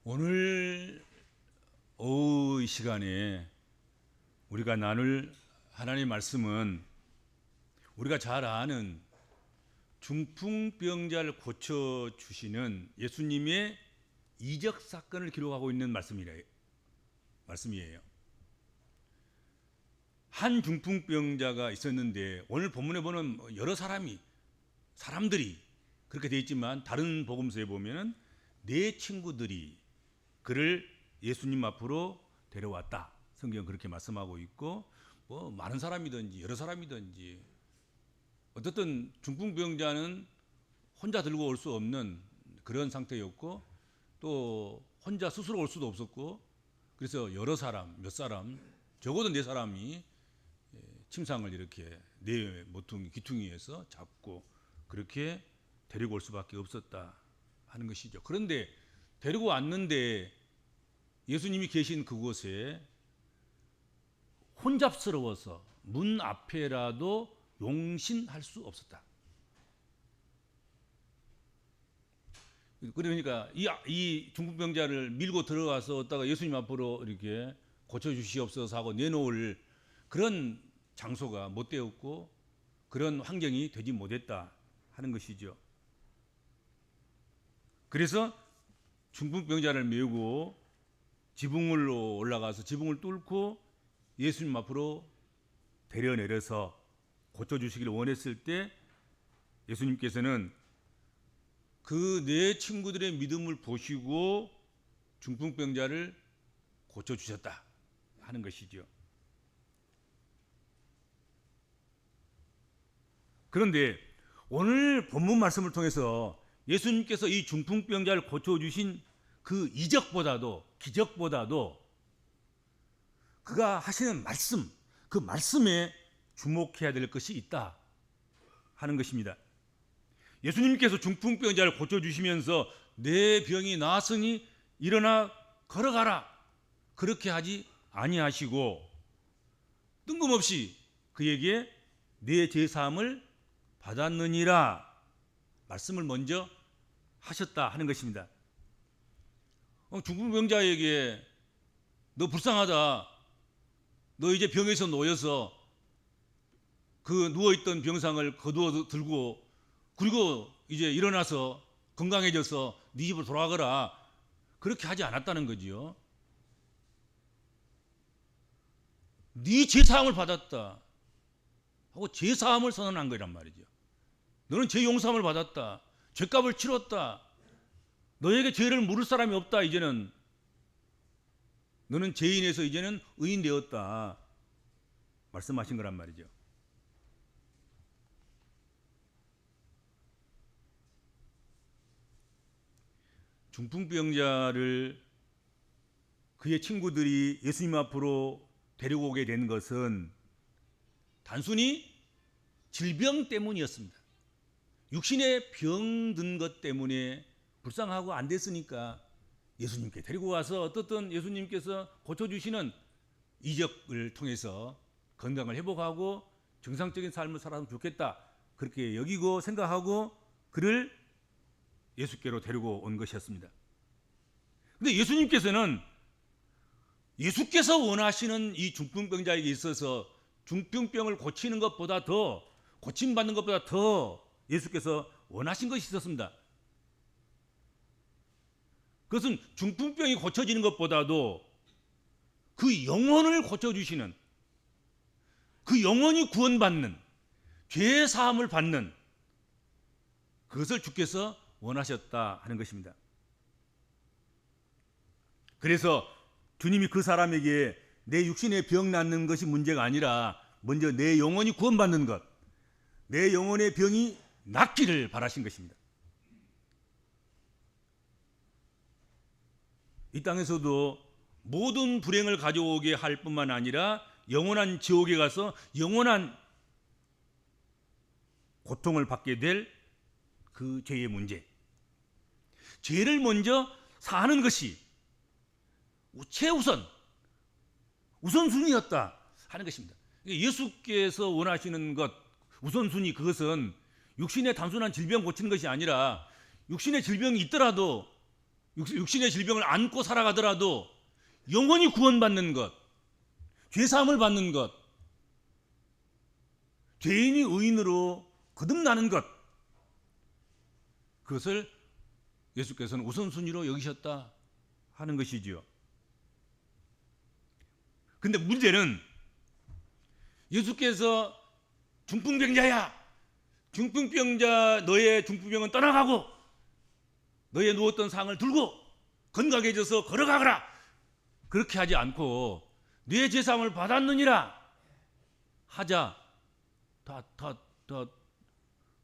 오늘 오후 이 시간에 우리가 나눌 하나님의 말씀은 우리가 잘 아는 중풍병자를 고쳐주시는 예수님의 이적 사건을 기록하고 있는 말씀이에요. 한 중풍병자가 있었는데 오늘 본문에 보는 여러 사람들이 그렇게 되어 있지만 다른 복음서에 보면은 네 친구들이 그를 예수님 앞으로 데려왔다. 성경은 그렇게 말씀하고 있고, 뭐 많은 사람이든지 여러 사람이든지 어떻든 중풍병자는 혼자 들고 올 수 없는 그런 상태였고, 또 혼자 스스로 올 수도 없었고, 그래서 여러 사람, 몇 사람, 적어도 네 사람이 침상을 이렇게 네 모퉁이 기퉁이에서 잡고 그렇게 데리고 올 수밖에 없었다 하는 것이죠. 그런데 데리고 왔는데 예수님이 계신 그곳에 혼잡스러워서 문 앞에라도 용신할 수 없었다. 그러니까 이 중풍병자를 밀고 들어가서 예수님 앞으로 이렇게 고쳐주시옵소서 하고 내놓을 그런 장소가 못 되었고 그런 환경이 되지 못했다 하는 것이죠. 그래서 중풍병자를 메우고 지붕으로 올라가서 지붕을 뚫고 예수님 앞으로 데려내려서 고쳐주시기를 원했을 때 예수님께서는 그 네 친구들의 믿음을 보시고 중풍병자를 고쳐주셨다 하는 것이죠. 그런데 오늘 본문 말씀을 통해서 예수님께서 이 중풍병자를 고쳐주신 그 이적보다도 기적보다도 그가 하시는 말씀, 그 말씀에 주목해야 될 것이 있다 하는 것입니다. 예수님께서 중풍병자를 고쳐주시면서 내 병이 나았으니 일어나 걸어가라 그렇게 하지 아니하시고 뜬금없이 그에게 내 죄사함을 받았느니라 말씀을 먼저 하셨다 하는 것입니다. 중풍병자에게 너 불쌍하다. 너 이제 병에서 놓여서 그 누워있던 병상을 거두어 들고 그리고 이제 일어나서 건강해져서 네 집으로 돌아가거라. 그렇게 하지 않았다는 거지요. 네 죄사함을 받았다 하고 죄사함을 선언한 거란 말이죠. 너는 죄 용서함을 받았다. 죄값을 치렀다. 너에게 죄를 물을 사람이 없다. 이제는 너는 죄인에서 이제는 의인 되었다 말씀하신 거란 말이죠. 중풍병자를 그의 친구들이 예수님 앞으로 데리고 오게 된 것은 단순히 질병 때문이었습니다. 육신에 병든 것 때문에 불쌍하고 안 됐으니까 예수님께 데리고 와서 어떻든 예수님께서 고쳐주시는 이적을 통해서 건강을 회복하고 정상적인 삶을 살아도 좋겠다 그렇게 여기고 생각하고 그를 예수께로 데리고 온 것이었습니다. 그런데 예수께서 원하시는 이 중풍병자에게 있어서 중풍병을 고치는 것보다 더 고침받는 것보다 더 예수께서 원하신 것이 있었습니다. 그것은 중풍병이 고쳐지는 것보다도 그 영혼을 고쳐주시는 그 영혼이 구원받는 죄 사함을 받는 그것을 주께서 원하셨다 하는 것입니다. 그래서 주님이 그 사람에게 내 육신의 병 낫는 것이 문제가 아니라 먼저 내 영혼이 구원받는 것, 내 영혼의 병이 낫기를 바라신 것입니다. 이 땅에서도 모든 불행을 가져오게 할 뿐만 아니라 영원한 지옥에 가서 영원한 고통을 받게 될 그 죄의 문제, 죄를 먼저 사는 것이 우선순위였다 하는 것입니다. 예수께서 원하시는 것 우선순위 그것은 육신의 단순한 질병 고치는 것이 아니라 육신의 질병이 있더라도 육신의 질병을 안고 살아가더라도 영원히 구원받는 것, 죄사함을 받는 것, 죄인이 의인으로 거듭나는 것, 그것을 예수께서는 우선순위로 여기셨다 하는 것이지요. 근데 문제는 예수께서 중풍병자야, 중풍병자 너의 중풍병은 떠나가고 너의 누웠던 상을 들고 건강해져서 걸어가거라, 그렇게 하지 않고 네 죄사함을 받았느니라 하자 다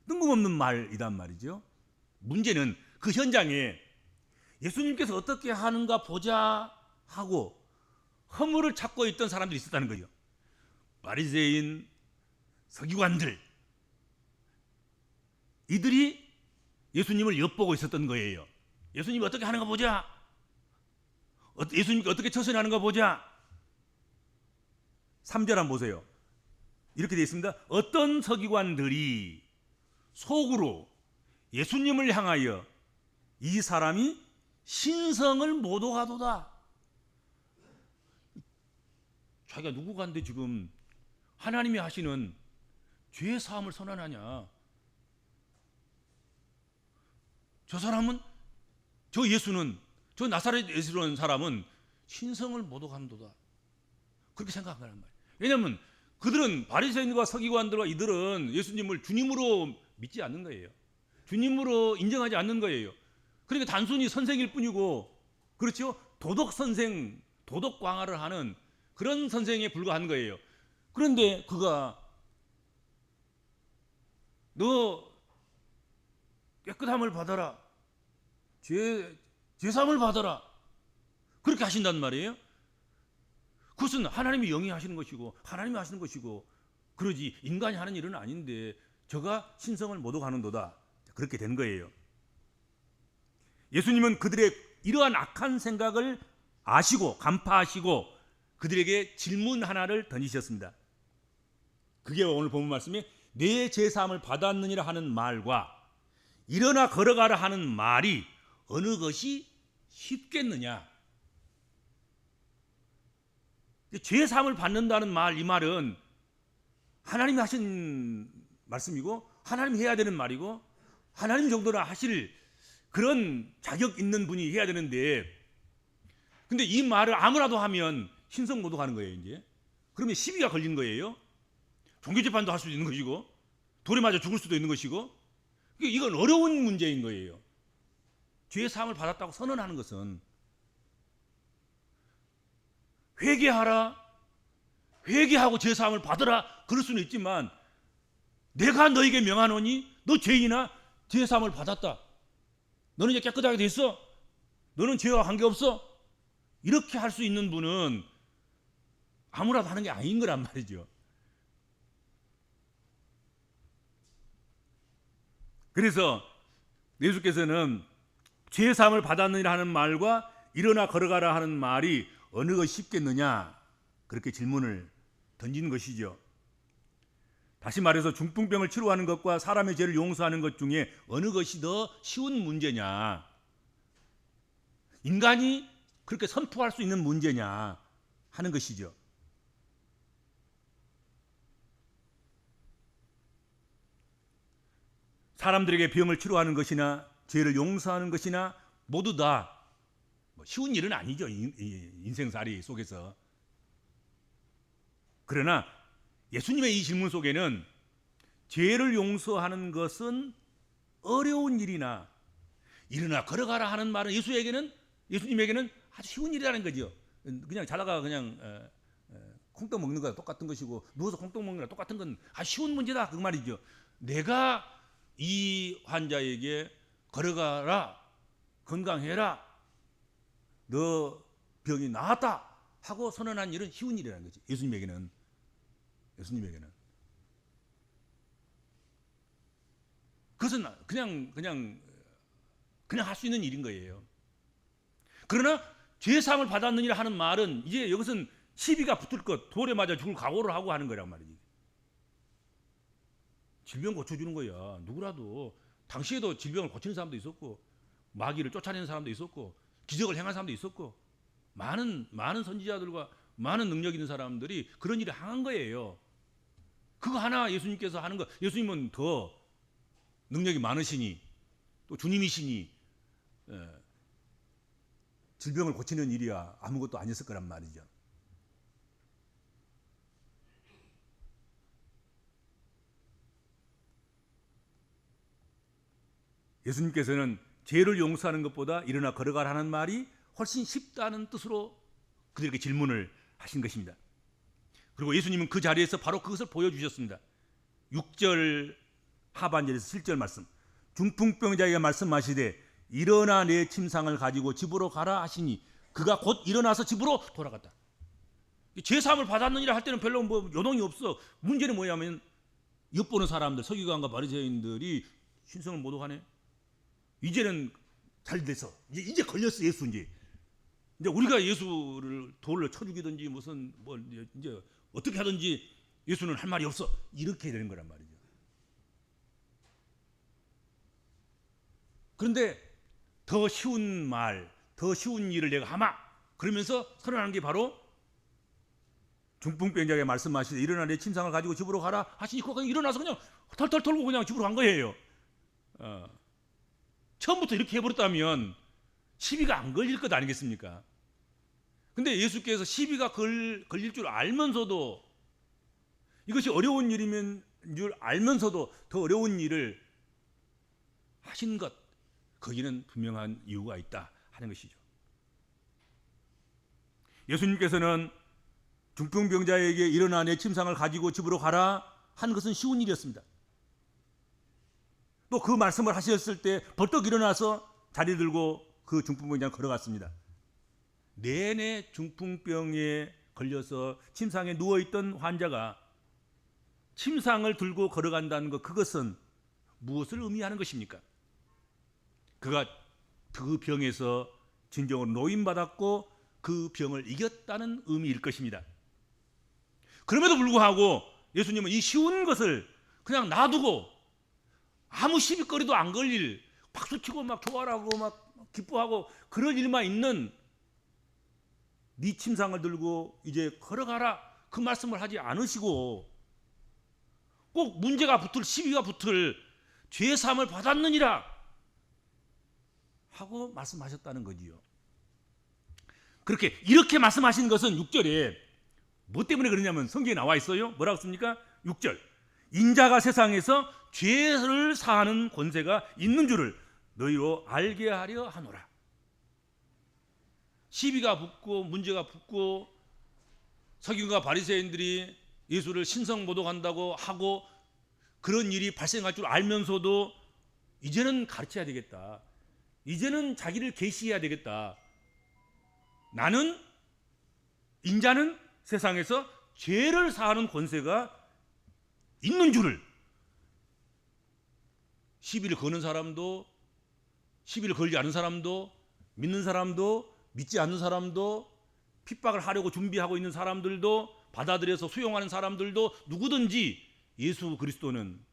뜬금없는 말이란 말이죠. 문제는 그 현장에 예수님께서 어떻게 하는가 보자 하고 허물을 찾고 있던 사람들이 있었다는 거죠. 바리새인, 서기관들, 이들이 예수님을 엿보고 있었던 거예요. 예수님이 어떻게 하는가 보자, 예수님이 어떻게 처신하는가 보자. 3절 한번 보세요. 이렇게 되어 있습니다. 어떤 서기관들이 속으로 예수님을 향하여 이 사람이 신성을 모독하도다. 자기가 누구간데 지금 하나님이 하시는 죄 사함을 선언하냐. 저 사람은, 저 예수는, 저 나사렛 예수라는 사람은 신성을 모독한도다, 그렇게 생각한 거란 말이에요. 왜냐하면 그들은, 바리새인과 서기관들과 이들은 예수님을 주님으로 믿지 않는 거예요. 주님으로 인정하지 않는 거예요. 그러니까 단순히 선생일 뿐이고, 그렇죠? 도덕 선생, 도덕 광화를 하는 그런 선생에 불과한 거예요. 그런데 그가 너 깨끗함을 받아라, 죄사함을 받아라, 그렇게 하신단 말이에요. 그것은 하나님이 영이 하시는 것이고 하나님이 하시는 것이고, 그러지 인간이 하는 일은 아닌데 저가 신성을 모독하는도다, 그렇게 된 거예요. 예수님은 그들의 이러한 악한 생각을 아시고 간파하시고 그들에게 질문 하나를 던지셨습니다. 그게 오늘 본문 말씀에 내 죄사함을 받았느니라 하는 말과 일어나 걸어가라 하는 말이 어느 것이 쉽겠느냐. 죄사함을 받는다는 말, 이 말은 하나님이 하신 말씀이고 하나님이 해야 되는 말이고 하나님 정도나 하실 그런 자격 있는 분이 해야 되는데, 근데 이 말을 아무라도 하면 신성 모독하는 거예요. 이제 그러면 시비가 걸리는 거예요. 종교재판도 할 수도 있는 것이고 돌에 맞아 죽을 수도 있는 것이고, 이건 어려운 문제인 거예요. 죄 사함을 받았다고 선언하는 것은 회개하라, 회개하고 죄 사함을 받으라, 그럴 수는 있지만 내가 너에게 명하노니 너 죄인아 죄 사함을 받았다, 너는 이제 깨끗하게 됐어, 너는 죄와 관계없어, 이렇게 할 수 있는 분은 아무라도 하는 게 아닌 거란 말이죠. 그래서 예수께서는 죄 사함을 받았느니라 하는 말과 일어나 걸어가라 하는 말이 어느 것이 쉽겠느냐, 그렇게 질문을 던진 것이죠. 다시 말해서 중풍병을 치료하는 것과 사람의 죄를 용서하는 것 중에 어느 것이 더 쉬운 문제냐, 인간이 그렇게 선포할 수 있는 문제냐 하는 것이죠. 사람들에게 병을 치료하는 것이나 죄를 용서하는 것이나 모두 다 쉬운 일은 아니죠, 인생살이 속에서. 그러나 예수님의 이 질문 속에는 죄를 용서하는 것은 어려운 일이나 일어나 걸어가라 하는 말은 예수님에게는 아주 쉬운 일이라는 거죠. 그냥 자다가 그냥 콩떡 먹는 거랑 똑같은 것이고 누워서 콩떡 먹는 거랑 똑같은 건 아주 쉬운 문제다, 그 말이죠. 내가 이 환자에게 걸어가라, 건강해라, 너 병이 나았다 하고 선언한 일은 쉬운 일이라는 거지. 예수님에게는 그것은 그냥 할 수 있는 일인 거예요. 그러나 죄 사함을 받았느니라 하는 말은 이제 이것은 시비가 붙을 것, 돌에 맞아 죽을 각오를 하고 하는 거란 말이지. 질병 고쳐주는 거야. 누구라도 당시에도 질병을 고치는 사람도 있었고 마귀를 쫓아내는 사람도 있었고 기적을 행한 사람도 있었고 많은 선지자들과 많은 능력 있는 사람들이 그런 일을 행한 거예요. 그거 하나 예수님께서 하는 거, 예수님은 더 능력이 많으시니 또 주님이시니 질병을 고치는 일이야 아무것도 아니었을 거란 말이죠. 예수님께서는 죄를 용서하는 것보다 일어나 걸어가라는 말이 훨씬 쉽다는 뜻으로 그들에게 질문을 하신 것입니다. 그리고 예수님은 그 자리에서 바로 그것을 보여주셨습니다. 6절 하반절에서 7절 말씀. 중풍병자에게 말씀하시되 일어나 내 침상을 가지고 집으로 가라 하시니 그가 곧 일어나서 집으로 돌아갔다. 제사함을 받았느니라 할 때는 별로 뭐 요동이 없어. 문제는 뭐냐면 엿보는 사람들, 서기관과 바리새인들이 신성을 모독하네. 이제는 잘 돼서 이제 걸렸어. 예수 이제 우리가 예수를 돌로 쳐 죽이든지 무슨 뭐 이제 어떻게 하든지 예수는 할 말이 없어. 이렇게 되는 거란 말이죠. 그런데 더 쉬운 말, 더 쉬운 일을 내가 하마 그러면서 선언하는 게 바로 중풍병자에게 말씀하시되 일어나 내 침상을 가지고 집으로 가라 하시니 그냥 일어나서 그냥 털털 털고 그냥 집으로 간 거예요. 처음부터 이렇게 해버렸다면 시비가 안 걸릴 것 아니겠습니까? 근데 예수께서 시비가 걸릴 줄 알면서도 이것이 어려운 일이면 줄 알면서도 더 어려운 일을 하신 것, 거기는 분명한 이유가 있다 하는 것이죠. 예수님께서는 중풍병자에게 일어나 내 침상을 가지고 집으로 가라 한 것은 쉬운 일이었습니다. 또 그 말씀을 하셨을 때 벌떡 일어나서 자리 들고 그 중풍병자는 걸어갔습니다. 내내 중풍병에 걸려서 침상에 누워있던 환자가 침상을 들고 걸어간다는 것, 그것은 무엇을 의미하는 것입니까? 그가 그 병에서 진정으로 노임받았고 그 병을 이겼다는 의미일 것입니다. 그럼에도 불구하고 예수님은 이 쉬운 것을 그냥 놔두고 아무 시비거리도 안 걸릴, 박수치고 막 좋아라고 막 기뻐하고 그럴 일만 있는 네 침상을 들고 이제 걸어가라 그 말씀을 하지 않으시고 꼭 문제가 붙을, 시비가 붙을 죄사함을 받았느니라 하고 말씀하셨다는 거지요. 이렇게 말씀하신 것은 6절에 뭐 때문에 그러냐면 성경에 나와 있어요. 뭐라고 씁니까? 6절. 인자가 세상에서 죄를 사하는 권세가 있는 줄을 너희로 알게 하려 하노라. 시비가 붙고 문제가 붙고 서기관과 바리새인들이 예수를 신성 모독한다고 하고 그런 일이 발생할 줄 알면서도 이제는 가르쳐야 되겠다. 이제는 자기를 계시해야 되겠다. 나는 인자는 세상에서 죄를 사하는 권세가 있는 줄을, 시비를 거는 사람도 시비를 걸지 않은 사람도 믿는 사람도 믿지 않는 사람도 핍박을 하려고 준비하고 있는 사람들도 받아들여서 수용하는 사람들도 누구든지 예수 그리스도는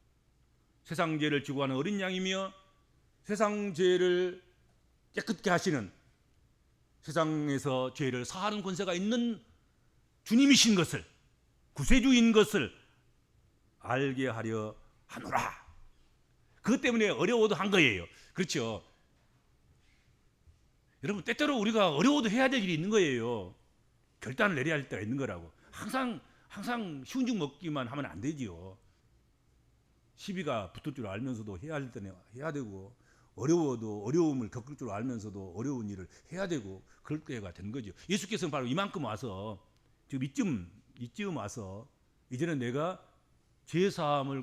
세상 죄를 지고 가는 어린 양이며 세상 죄를 깨끗게 하시는, 세상에서 죄를 사하는 권세가 있는 주님이신 것을, 구세주인 것을 알게 하려 하노라. 그것 때문에 어려워도 한 거예요. 그렇죠? 여러분, 때때로 우리가 어려워도 해야 될 일이 있는 거예요. 결단을 내려야 할 때가 있는 거라고. 항상 쉬운 죽 먹기만 하면 안 되지요. 시비가 붙을 줄 알면서도 해야 할 때는 해야 되고, 어려워도 어려움을 겪을 줄 알면서도 어려운 일을 해야 되고, 그럴 때가 된 거죠. 예수께서는 바로 이만큼 와서, 지금 이쯤 와서 이제는 내가 죄사함을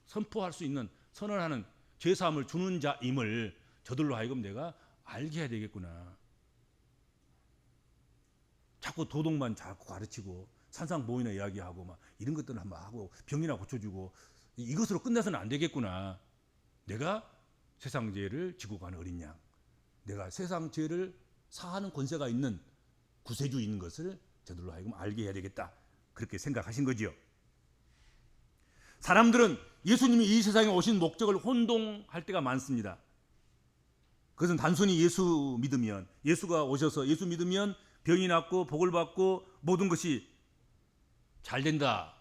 선포할 수 있는, 선언하는, 죄사함을 주는 자임을 저들로 하여금 내가 알게 해야 되겠구나. 자꾸 도덕만 자꾸 가르치고 산상보이나 이야기하고 막 이런 것들은 한번 하고 병이나 고쳐주고 이것으로 끝내서는 안 되겠구나. 내가 세상 죄를 지고 가는 어린 양, 내가 세상 죄를 사하는 권세가 있는 구세주인 것을 저들로 하여금 알게 해야 되겠다. 그렇게 생각하신 거지요. 사람들은 예수님이 이 세상에 오신 목적을 혼동할 때가 많습니다. 그것은 단순히 예수 믿으면, 예수가 오셔서 예수 믿으면 병이 낫고 복을 받고 모든 것이 잘 된다,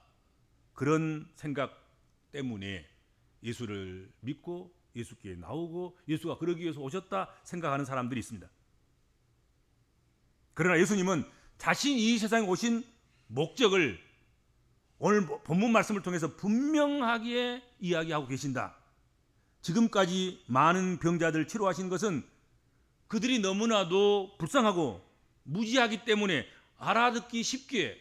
그런 생각 때문에 예수를 믿고 예수께 나오고 예수가 그러기 위해서 오셨다 생각하는 사람들이 있습니다. 그러나 예수님은 자신이 이 세상에 오신 목적을 오늘 본문 말씀을 통해서 분명하게 이야기하고 계신다. 지금까지 많은 병자들 치료하신 것은 그들이 너무나도 불쌍하고 무지하기 때문에 알아듣기 쉽게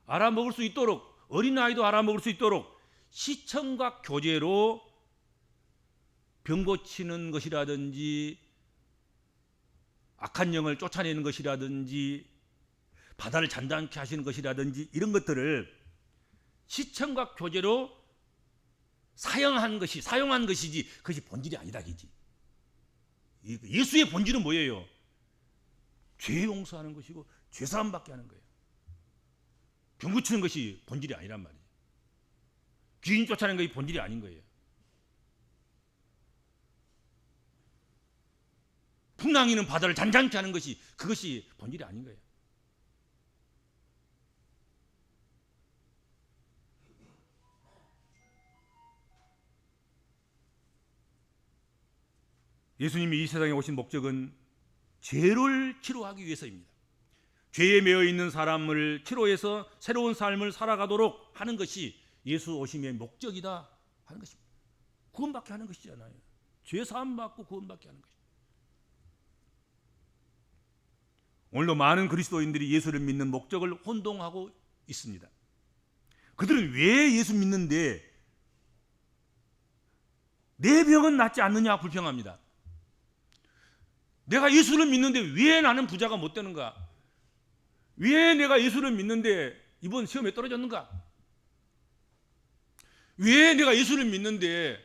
알아먹을 수 있도록, 어린아이도 알아먹을 수 있도록 시청각 교재로 병 고치는 것이라든지 악한 영을 쫓아내는 것이라든지 바다를 잔잔케 하시는 것이라든지 이런 것들을 시청각 교재로 사용한 것이지 그것이 본질이 아니다. 이지. 예수의 본질은 뭐예요? 죄 용서하는 것이고 죄 사함 받게 하는 거예요. 병 고치는 것이 본질이 아니란 말이에요. 귀인 쫓아내는 것이 본질이 아닌 거예요. 풍랑이는 바다를 잔잔케 하는 것이 그것이 본질이 아닌 거예요. 예수님이 이 세상에 오신 목적은 죄를 치료하기 위해서입니다. 죄에 매여 있는 사람을 치료해서 새로운 삶을 살아가도록 하는 것이 예수 오심의 목적이다 하는 것입니다. 구원받게 하는 것이잖아요. 죄 사함 받고 구원받게 하는 것입니다. 오늘도 많은 그리스도인들이 예수를 믿는 목적을 혼동하고 있습니다. 그들은 왜 예수 믿는데 내 병은 낫지 않느냐 불평합니다. 내가 예수를 믿는데 왜 나는 부자가 못 되는가? 왜 내가 예수를 믿는데 이번 시험에 떨어졌는가? 왜 내가 예수를 믿는데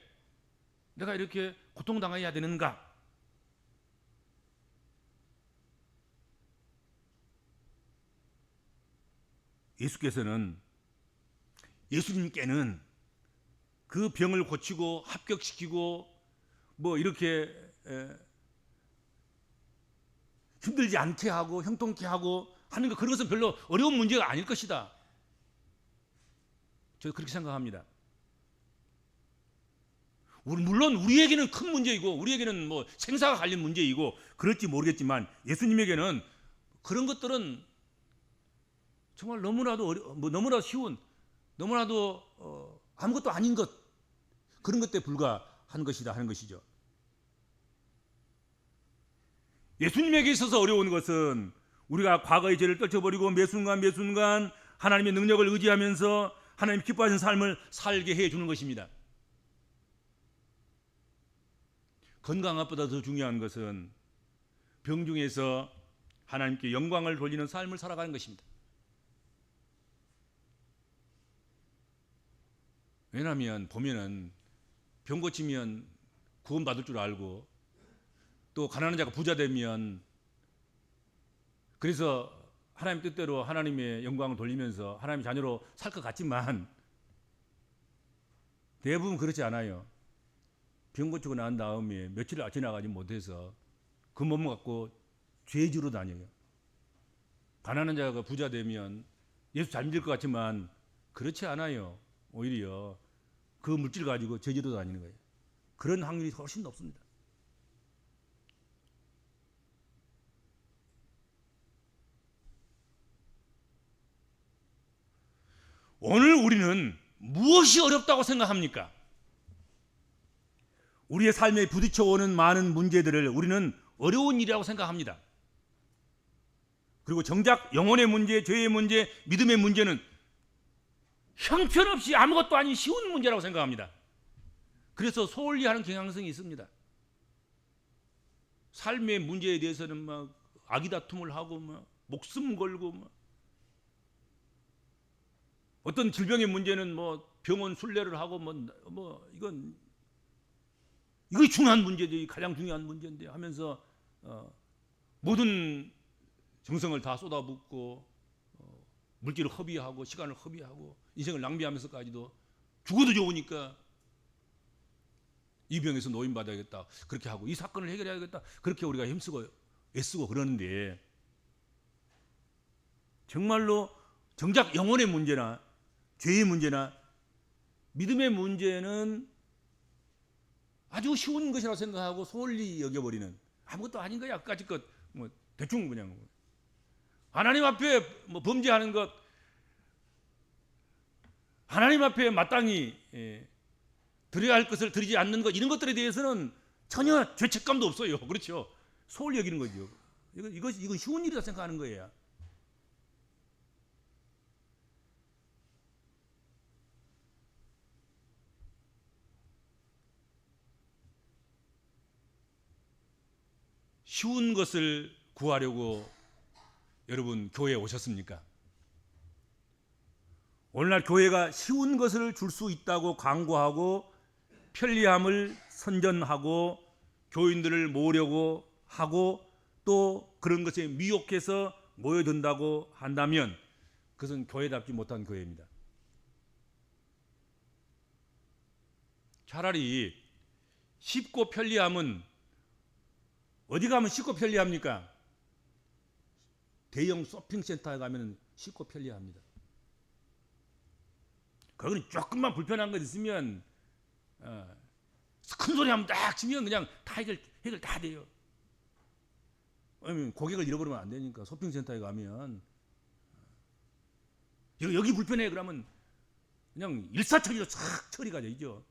내가 이렇게 고통당해야 되는가? 예수님께는 그 병을 고치고 합격시키고 뭐 이렇게 힘들지 않게 하고 형통케 하고 하는 것, 그런 것은 별로 어려운 문제가 아닐 것이다. 저는 그렇게 생각합니다. 물론 우리에게는 큰 문제이고 우리에게는 뭐 생사가 갈린 문제이고 그럴지 모르겠지만 예수님에게는 그런 것들은 정말 너무나도 쉬운, 너무나도 아무것도 아닌 것, 그런 것에 불과한 것이다 하는 것이죠. 예수님에게 있어서 어려운 것은 우리가 과거의 죄를 떨쳐버리고 매 순간 하나님의 능력을 의지하면서 하나님 기뻐하시는 삶을 살게 해주는 것입니다. 건강함보다 더 중요한 것은 병중에서 하나님께 영광을 돌리는 삶을 살아가는 것입니다. 왜냐하면 보면은 병 고치면 구원받을 줄 알고 또 가난한 자가 부자 되면 그래서 하나님 뜻대로 하나님의 영광을 돌리면서 하나님의 자녀로 살 것 같지만 대부분 그렇지 않아요. 병 고치고 난 다음에 며칠 지나가지 못해서 그 몸을 갖고 죄지로 다녀요. 가난한 자가 부자 되면 예수 잘 믿을 것 같지만 그렇지 않아요. 오히려 그 물질 가지고 죄지로 다니는 거예요. 그런 확률이 훨씬 높습니다. 오늘 우리는 무엇이 어렵다고 생각합니까? 우리의 삶에 부딪혀오는 많은 문제들을 우리는 어려운 일이라고 생각합니다. 그리고 정작 영혼의 문제, 죄의 문제, 믿음의 문제는 형편없이 아무것도 아닌 쉬운 문제라고 생각합니다. 그래서 소홀히 하는 경향성이 있습니다. 삶의 문제에 대해서는 막 아기다툼을 하고 막 목숨 걸고 막 어떤 질병의 문제는 뭐 병원 순례를 하고 이거 중요한 문제지, 가장 중요한 문제인데 하면서 모든 정성을 다 쏟아붓고 물질을 허비하고 시간을 허비하고 인생을 낭비하면서까지도 죽어도 좋으니까 이 병에서 노인 받아야겠다. 그렇게 하고 이 사건을 해결해야겠다. 그렇게 우리가 힘쓰고 애쓰고 그러는데 정말로 정작 영혼의 문제나 죄의 문제나 믿음의 문제는 아주 쉬운 것이라고 생각하고 소홀히 여겨버리는 아무것도 아닌 거야. 까짓 것 뭐 대충 그냥 하나님 앞에 뭐 범죄하는 것 하나님 앞에 마땅히 드려야 할 것을 드리지 않는 것 이런 것들에 대해서는 전혀 죄책감도 없어요. 그렇죠? 소홀히 여기는 거죠. 이거 쉬운 일이라 생각하는 거예요. 쉬운 것을 구하려고 여러분 교회에 오셨습니까? 오늘날 교회가 쉬운 것을 줄 수 있다고 광고하고 편리함을 선전하고 교인들을 모으려고 하고 또 그런 것에 미혹해서 모여든다고 한다면 그것은 교회답지 못한 교회입니다. 차라리 쉽고 편리함은 어디 가면 쉽고 편리합니까? 대형 쇼핑센터에 가면 쉽고 편리합니다. 거기는 조금만 불편한 것 있으면 큰 소리 한번 딱 치면 그냥 다 해결 다 돼요. 고객을 잃어버리면 안 되니까 쇼핑센터에 가면 여기 불편해 그러면 그냥 일사천리로 싹 처리가 되죠.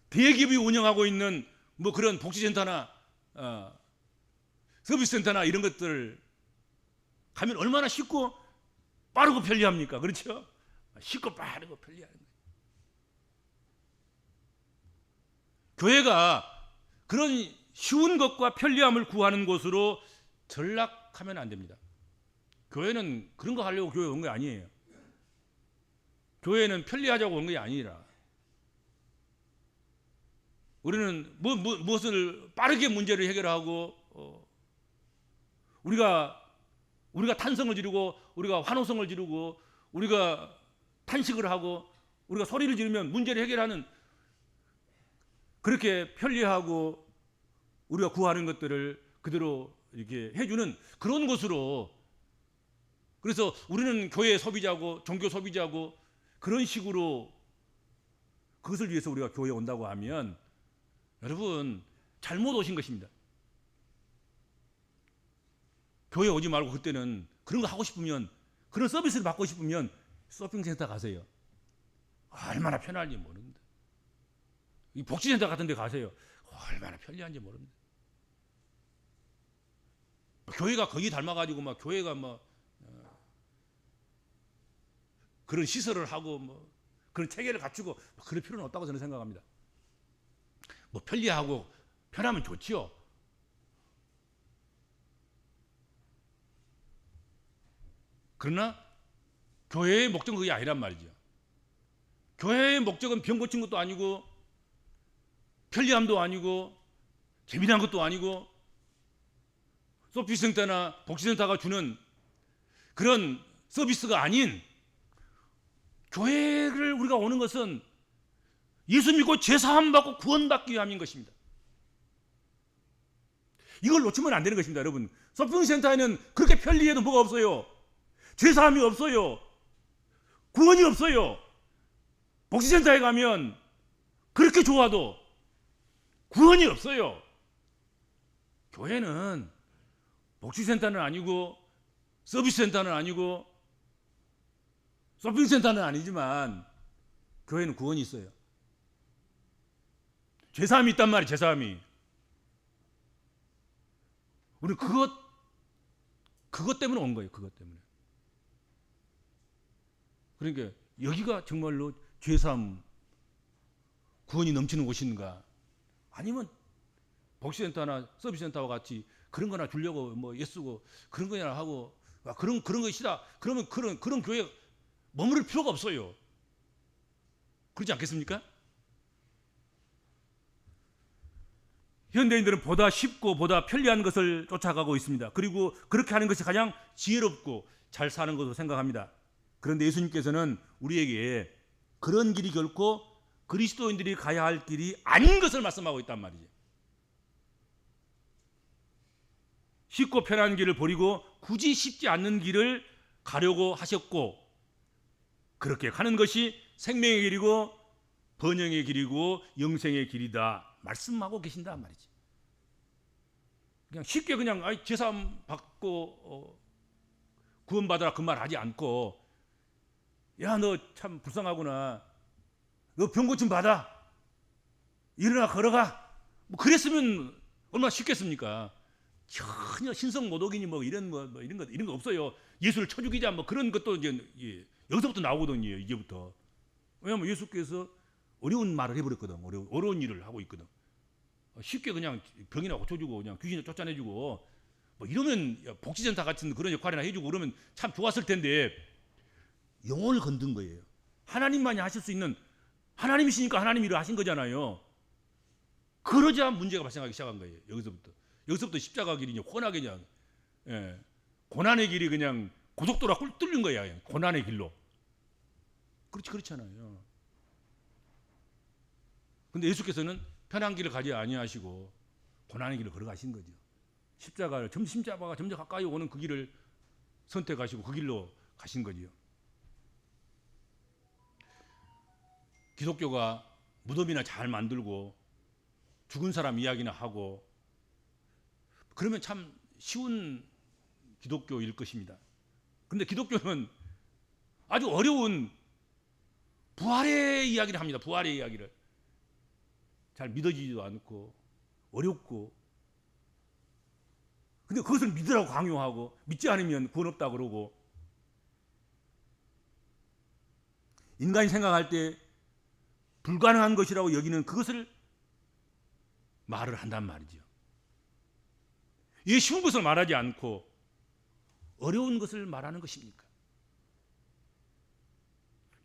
대기업이 운영하고 있는 뭐 그런 복지센터나 서비스센터나 이런 것들 가면 얼마나 쉽고 빠르고 편리합니까? 그렇죠? 쉽고 빠르고 편리한 거예요. 교회가 그런 쉬운 것과 편리함을 구하는 곳으로 전락하면 안 됩니다. 교회는 그런 거 하려고 교회 온 게 아니에요. 교회는 편리하자고 온 게 아니라 우리는 무엇을 빠르게 문제를 해결하고 우리가 탄성을 지르고 우리가 환호성을 지르고 우리가 탄식을 하고 우리가 소리를 지르면 문제를 해결하는 그렇게 편리하고 우리가 구하는 것들을 그대로 이렇게 해주는 그런 곳으로 그래서 우리는 교회 소비자고 종교 소비자고 그런 식으로 그것을 위해서 우리가 교회에 온다고 하면 여러분 잘못 오신 것입니다. 교회 오지 말고 그때는 그런 거 하고 싶으면 그런 서비스를 받고 싶으면 쇼핑센터 가세요. 얼마나 편할지 모릅니다. 이 복지센터 같은 데 가세요. 얼마나 편리한지 모릅니다. 교회가 거기 닮아가지고 막 교회가 뭐 그런 시설을 하고 뭐 그런 체계를 갖추고 그럴 필요는 없다고 저는 생각합니다. 뭐 편리하고 편하면 좋지요. 그러나 교회의 목적은 그게 아니란 말이죠. 교회의 목적은 병 고친 것도 아니고 편리함도 아니고 재미난 것도 아니고 서비스센터나 복지센터가 주는 그런 서비스가 아닌 교회를 우리가 오는 것은 예수 믿고 죄사함 받고 구원받기 위함인 것입니다. 이걸 놓치면 안 되는 것입니다. 여러분 서핑센터에는 그렇게 편리해도 뭐가 없어요. 죄사함이 없어요. 구원이 없어요. 복지센터에 가면 그렇게 좋아도 구원이 없어요. 교회는 복지센터는 아니고 서비스센터는 아니고 쇼핑센터는 아니지만 교회는 구원이 있어요. 죄사함이 있단 말이에요. 죄사함이. 우리 그것 때문에 온 거예요. 그것 때문에. 그러니까 여기가 정말로 죄사함 구원이 넘치는 곳인가? 아니면 복지센터나 서비스센터와 같이 그런 거나 주려고 뭐 애쓰고 그런 거나 하고 그런 것이다. 그러면 그런 교회 머무를 필요가 없어요. 그렇지 않겠습니까? 현대인들은 보다 쉽고 보다 편리한 것을 쫓아가고 있습니다. 그리고 그렇게 하는 것이 가장 지혜롭고 잘 사는 것으로 생각합니다. 그런데 예수님께서는 우리에게 그런 길이 결코 그리스도인들이 가야 할 길이 아닌 것을 말씀하고 있단 말이죠. 쉽고 편한 길을 버리고 굳이 쉽지 않는 길을 가려고 하셨고, 그렇게 가는 것이 생명의 길이고 번영의 길이고 영생의 길이다 말씀하고 계신단 말이지. 그냥 쉽게 그냥 제사함 받고 구원받아라 그 말 하지 않고, 야 너 참 불쌍하구나, 너 병 고침 받아, 일어나 걸어가, 뭐 그랬으면 얼마나 쉽겠습니까? 전혀 신성모독이니 뭐 이런 거 없어요. 예수를 쳐 죽이자 뭐 그런 것도 이제 여기서부터 나오거든요. 이제부터. 왜냐하면 예수께서 어려운 말을 해버렸거든. 어려운 일을 하고 있거든. 쉽게 그냥 병이나 고쳐주고 그냥 귀신을 쫓아내주고 뭐 이러면 복지전사 같은 그런 역할이나 해주고 그러면 참 좋았을 텐데, 영혼을 건든 거예요. 하나님만이 하실 수 있는, 하나님이시니까 하나님 일을 하신 거잖아요. 그러자 문제가 발생하기 시작한 거예요. 여기서부터 십자가 길이 혼하게 그냥 고난의 길이 그냥 고속도로가 꿀 뚫린 거야. 그냥 고난의 길로. 그렇잖아요. 근데 예수께서는 편한 길을 가지 아니하시고 고난의 길을 걸어가신 거죠. 십자가가 점점 가까이 오는 그 길을 선택하시고 그 길로 가신 거죠. 기독교가 무덤이나 잘 만들고 죽은 사람 이야기나 하고 그러면 참 쉬운 기독교일 것입니다. 그런데 기독교는 아주 어려운 부활의 이야기를 합니다. 부활의 이야기를. 잘 믿어지지도 않고 어렵고, 근데 그것을 믿으라고 강요하고 믿지 않으면 구원 없다고 그러고, 인간이 생각할 때 불가능한 것이라고 여기는 그것을 말을 한단 말이죠. 이게 쉬운 것을 말하지 않고 어려운 것을 말하는 것입니까?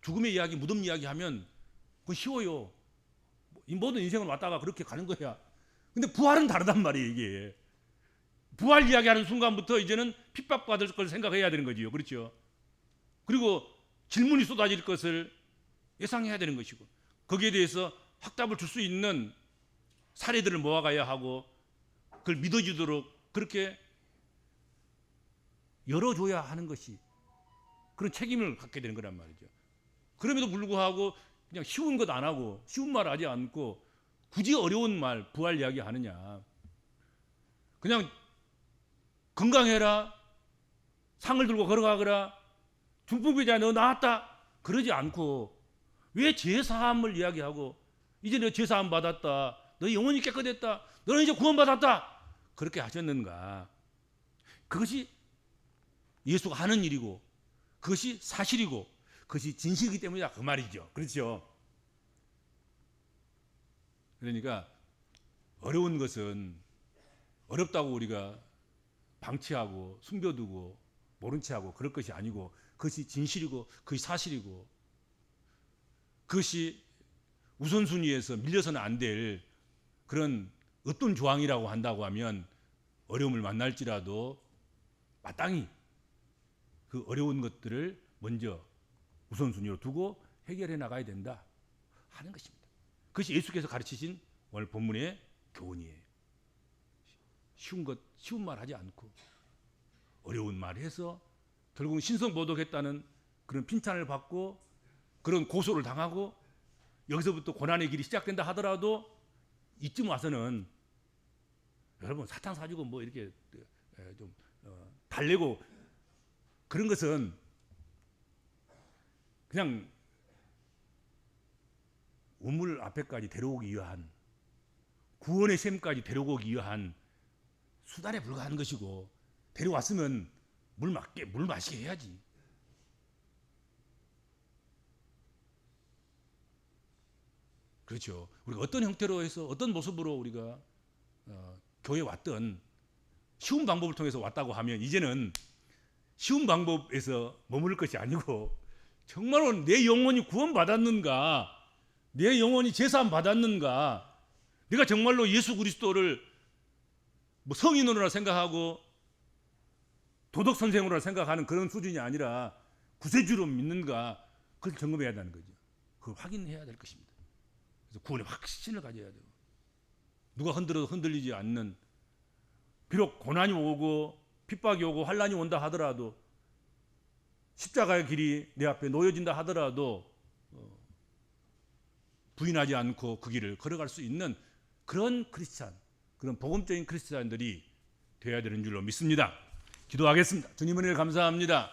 죽음의 이야기, 무덤 이야기 하면 그건 쉬워요. 이 모든 인생은 왔다가 그렇게 가는 거야. 근데 부활은 다르단 말이에요. 이게 부활 이야기하는 순간부터 이제는 핍박받을 걸 생각해야 되는 거지요. 그렇죠? 그리고 질문이 쏟아질 것을 예상해야 되는 것이고, 거기에 대해서 확답을 줄 수 있는 사례들을 모아가야 하고 그걸 믿어지도록 그렇게 열어줘야 하는 것이 그런 책임을 갖게 되는 거란 말이죠. 그럼에도 불구하고 그냥 쉬운 것 안 하고 쉬운 말 하지 않고 굳이 어려운 말, 부활 이야기 하느냐. 그냥 건강해라, 상을 들고 걸어가거라, 중풍비자 너 나았다 그러지 않고 왜 제사함을 이야기하고, 이제 너 제사함 받았다, 너 영혼이 깨끗했다, 너는 이제 구원받았다 그렇게 하셨는가. 그것이 예수가 하는 일이고 그것이 사실이고 그것이 진실이기 때문이다 그 말이죠. 그렇죠? 그러니까 어려운 것은 어렵다고 우리가 방치하고 숨겨두고 모른 체하고 그럴 것이 아니고, 그것이 진실이고 그것이 사실이고 그것이 우선순위에서 밀려서는 안 될 그런 어떤 조항이라고 한다고 하면, 어려움을 만날지라도 마땅히 그 어려운 것들을 먼저 우선순위로 두고 해결해 나가야 된다 하는 것입니다. 그것이 예수께서 가르치신 오늘 본문의 교훈이에요. 쉬운 말 하지 않고 어려운 말 해서 결국은 신성모독했다는 그런 핀찬을 받고 그런 고소를 당하고 여기서부터 고난의 길이 시작된다 하더라도 이쯤 와서는 여러분 사탕 사주고 뭐 이렇게 좀 달래고 그런 것은 그냥 우물 앞에까지 데려오기 위한, 구원의 샘까지 데려오기 위한 수단에 불과한 것이고, 데려왔으면 물 마시게 해야지. 그렇죠. 우리가 어떤 형태로 해서 어떤 모습으로 우리가 교회에 왔던 쉬운 방법을 통해서 왔다고 하면 이제는 쉬운 방법에서 머무를 것이 아니고 정말로 내 영혼이 구원받았는가, 내 영혼이 제사함 받았는가, 내가 정말로 예수 그리스도를 뭐 성인으로나 생각하고 도덕 선생으로나 생각하는 그런 수준이 아니라 구세주로 믿는가, 그걸 점검해야 한다는 거죠. 그걸 확인해야 될 것입니다. 그래서 구원의 확신을 가져야 돼요. 누가 흔들어도 흔들리지 않는, 비록 고난이 오고 핍박이 오고 환난이 온다 하더라도, 십자가의 길이 내 앞에 놓여진다 하더라도 부인하지 않고 그 길을 걸어갈 수 있는 그런 크리스찬, 그런 복음적인 크리스찬들이 되어야 되는 줄로 믿습니다. 기도하겠습니다. 주님 은혜를 감사합니다.